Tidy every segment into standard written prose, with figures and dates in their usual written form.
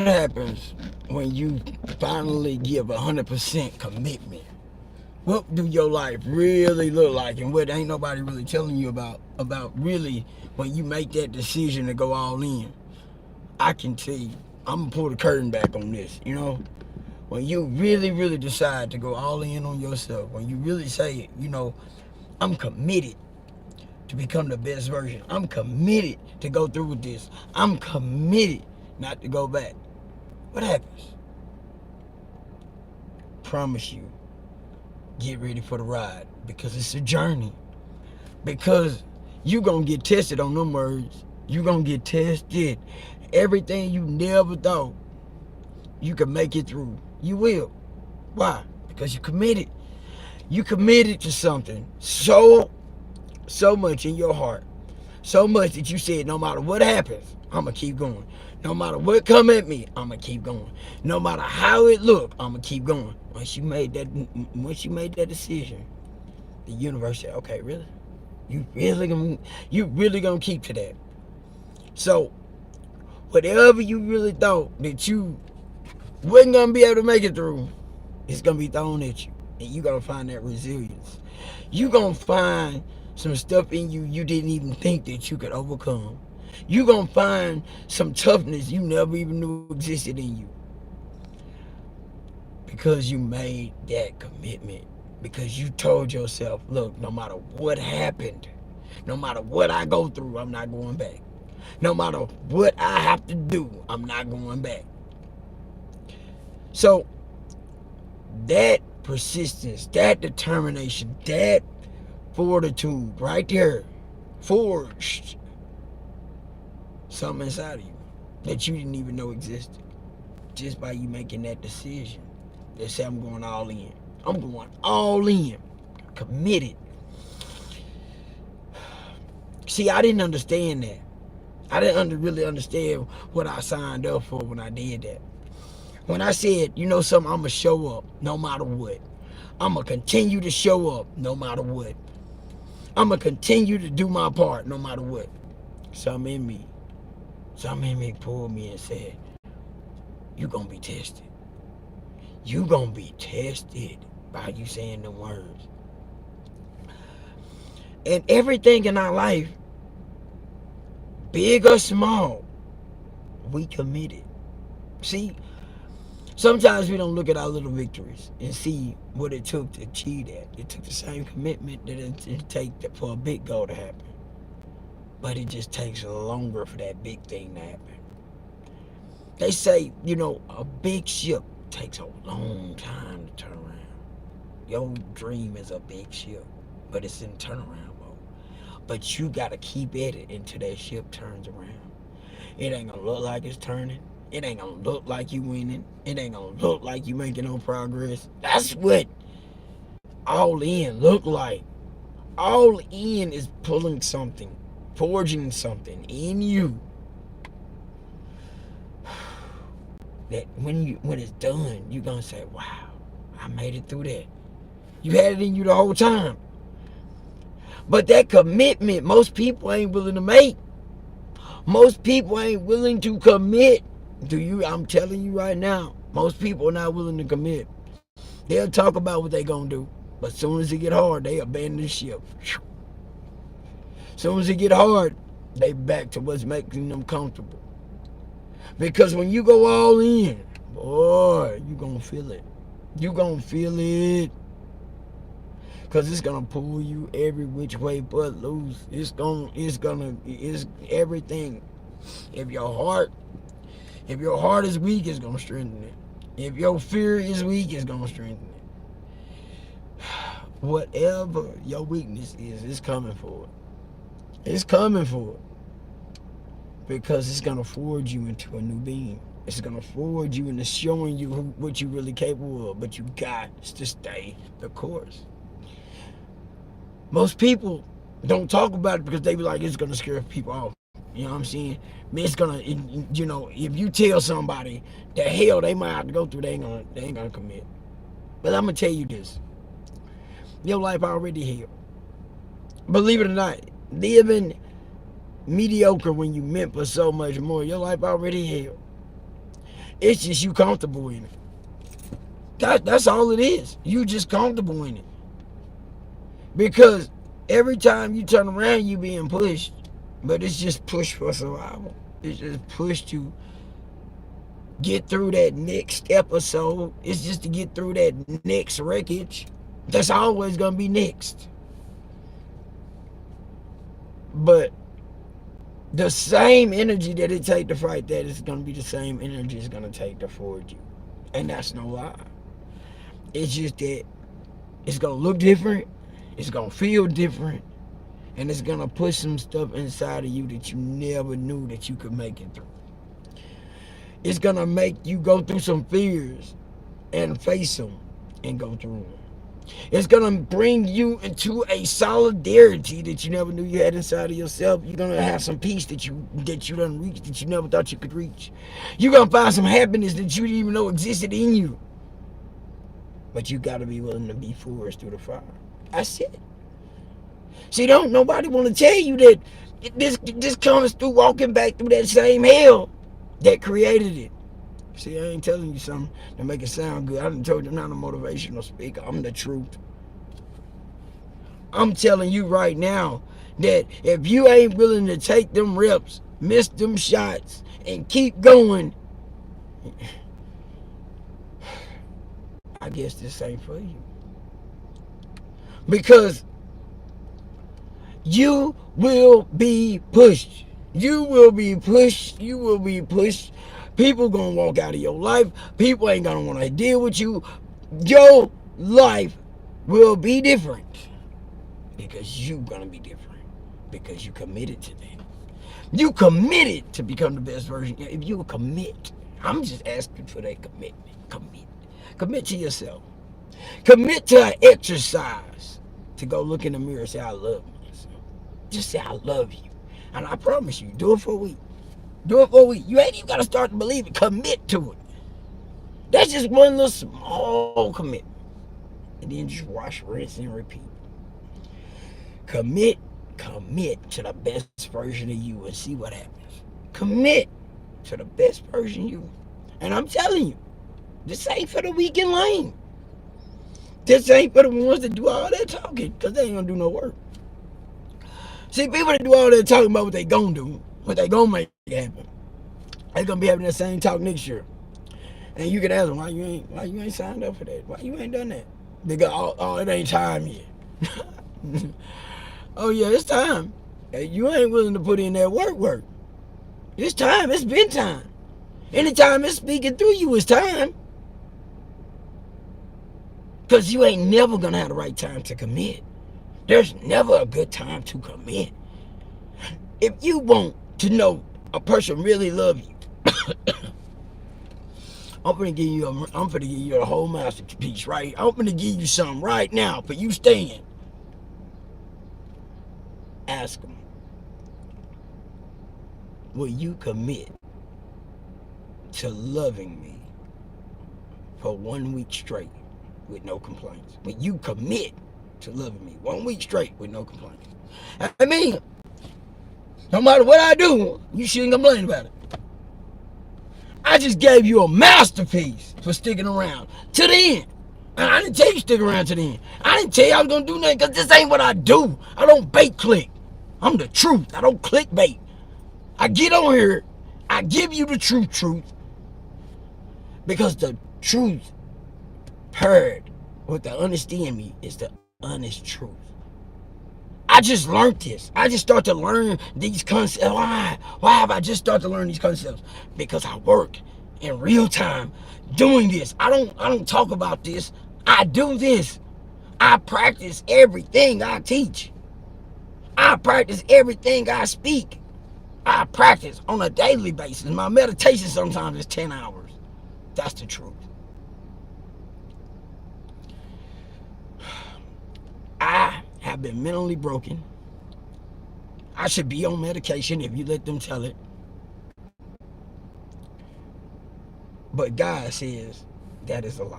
happens when you finally give 100% commitment? What do your life really look like, and what ain't nobody really telling you about really when you make that decision to go all in? I can tell you, I'm gonna pull the curtain back on this. When you really decide to go all in on yourself, when you really say, I'm committed to become the best version. I'm committed to go through with this. I'm committed not to go back. What happens? Promise you, get ready for the ride because it's a journey. Because you gonna get tested on them words. You gonna get tested. Everything you never thought you could make it through, you will. Why? Because you committed. You committed to something so much in your heart, so much that you said, no matter what happens, I'ma keep going. No matter what come at me, I'ma keep going. No matter how it look, I'ma keep going. Once you made that decision, the universe said, okay, really? You really gonna keep to that. So whatever you really thought that you wasn't gonna be able to make it through, it's gonna be thrown at you. And you gotta find that resilience. You gonna find some stuff in you you didn't even think that you could overcome. You gonna find some toughness you never even knew existed in you. Because you made that commitment. Because you told yourself, look, no matter what happened, no matter what I go through, I'm not going back. No matter what I have to do, I'm not going back. So that persistence, that determination, that fortitude right there forged something inside of you that you didn't even know existed. Just by you making that decision. They say, I'm going all in. I'm going all in. Committed. See, I didn't understand that. I didn't really understand what I signed up for when I did that. When I said, you know something, I'm going to show up no matter what. I'm going to continue to show up no matter what. I'm going to continue to do my part no matter what. Something in me pulled me and said, you going to be tested. You going to be tested by you saying the words. And everything in our life, big or small, we committed. See, sometimes we don't look at our little victories and see what it took to achieve that. It took the same commitment that it takes for a big goal to happen. But it just takes longer for that big thing to happen. They say, a big ship takes a long time to turn around. Your dream is a big ship, but it's in turnaround mode. But you got to keep at it until that ship turns around. It ain't going to look like it's turning. It ain't going to look like you winning. It ain't going to look like you making no progress. That's what all in look like. All in is pulling something, forging something in you. That when it's done, you're going to say, wow, I made it through that. You had it in you the whole time. But that commitment, most people ain't willing to make. Most people ain't willing to commit. I'm telling you right now, most people are not willing to commit. They'll talk about what they gonna do, but as soon as it get hard, they abandon the ship. As soon as it get hard, they back to what's making them comfortable. Because when you go all in, boy, you gonna feel it. You gonna feel it. Because it's gonna pull you every which way but loose. It's everything. If your heart is weak, it's gonna strengthen it. If your fear is weak, it's gonna strengthen it. Whatever your weakness is, it's coming for it. It's coming for it. Because it's gonna forge you into a new being. It's gonna forge you into showing you what you're really capable of. But you got to stay the course. Most people don't talk about it because they be like, it's gonna scare people off. You know what I'm saying? It's gonna, if you tell somebody the hell they might have to go through, they ain't gonna commit. But I'm gonna tell you this: your life already hell. Believe it or not, living mediocre when you meant for so much more, your life already hell. It's just you comfortable in it. That's all it is. You just comfortable in it. Because every time you turn around, you being pushed. But it's just push for survival. It's just push to get through that next episode. It's just to get through that next wreckage. That's always gonna be next. But the same energy that it take to fight that is gonna be the same energy it's gonna take to forward you. And that's no lie. It's just that it's gonna look different, it's gonna feel different, and it's gonna push some stuff inside of you that you never knew that you could make it through. It's gonna make you go through some fears and face them and go through them. It's gonna bring you into a solidarity that you never knew you had inside of yourself. You're gonna have some peace that you done reached that you never thought you could reach. You're gonna find some happiness that you didn't even know existed in you. But you gotta be willing to be forced through the fire. That's it. See, don't nobody want to tell you that this comes through walking back through that same hell that created it. See, I ain't telling you something to make it sound good. I done told you I'm not a motivational speaker. I'm the truth. I'm telling you right now that if you ain't willing to take them reps, miss them shots, and keep going, I guess this ain't for you. Because you will be pushed. You will be pushed. You will be pushed. People gonna walk out of your life. People ain't gonna want to deal with you. Your life will be different because you gonna be different because you committed to that. You committed to become the best version. If you commit, I'm just asking for that commitment. Commit to yourself. Commit to an exercise to go look in the mirror and say, I love myself. Just say, I love you. And I promise you, do it for a week. Do it for a week. You ain't even got to start to believe it. Commit to it. That's just one little small commitment. And then just wash, rinse, and repeat. Commit to the best version of you and see what happens. Commit to the best version of you. And I'm telling you, this ain't for the weak and lame. This ain't for the ones that do all that talking, because they ain't going to do no work. See, people that do all that talking about what they gonna do, what they gonna make happen, they gonna be having that same talk next year. And you can ask them, why you ain't signed up for that? Why you ain't done that? They go, oh, it ain't time yet. Oh yeah, it's time. You ain't willing to put in that work. It's time. It's been time. Anytime it's speaking through you, it's time. Because you ain't never gonna have the right time to commit. There's never a good time to commit. If you want to know a person really love you, I'm gonna give you a whole masterpiece, right? I'm gonna give you something right now for you staying. Ask them, will you commit to loving me for 1 week straight with no complaints? Will you commit to loving me 1 week straight with no complaints? I mean, no matter what I do, you shouldn't complain about it. I just gave you a masterpiece for sticking around to the end. And I didn't tell you to stick around to the end. I didn't tell you I was going to do nothing because this ain't what I do. I don't bait click. I'm the truth. I don't clickbait. I get on here. I give you the truth. Because the truth paired with the understand me is the honest truth. I just learned this. I just started to learn these concepts. Why have I just started to learn these concepts? Because I work in real time doing this. I don't talk about this. I do this. I practice everything I teach. I practice everything I speak. I practice on a daily basis. My meditation sometimes is 10 hours. That's the truth. I have been mentally broken. I should be on medication if you let them tell it. But God says that is a lie.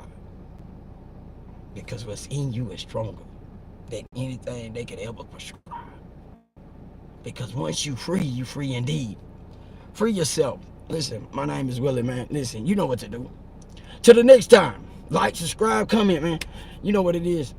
Because what's in you is stronger than anything they could ever prescribe. Because once you free indeed. Free yourself Listen, my name is Willie, man. Listen, you know what to do. Till the next time, like, subscribe, comment, man. You know what it is.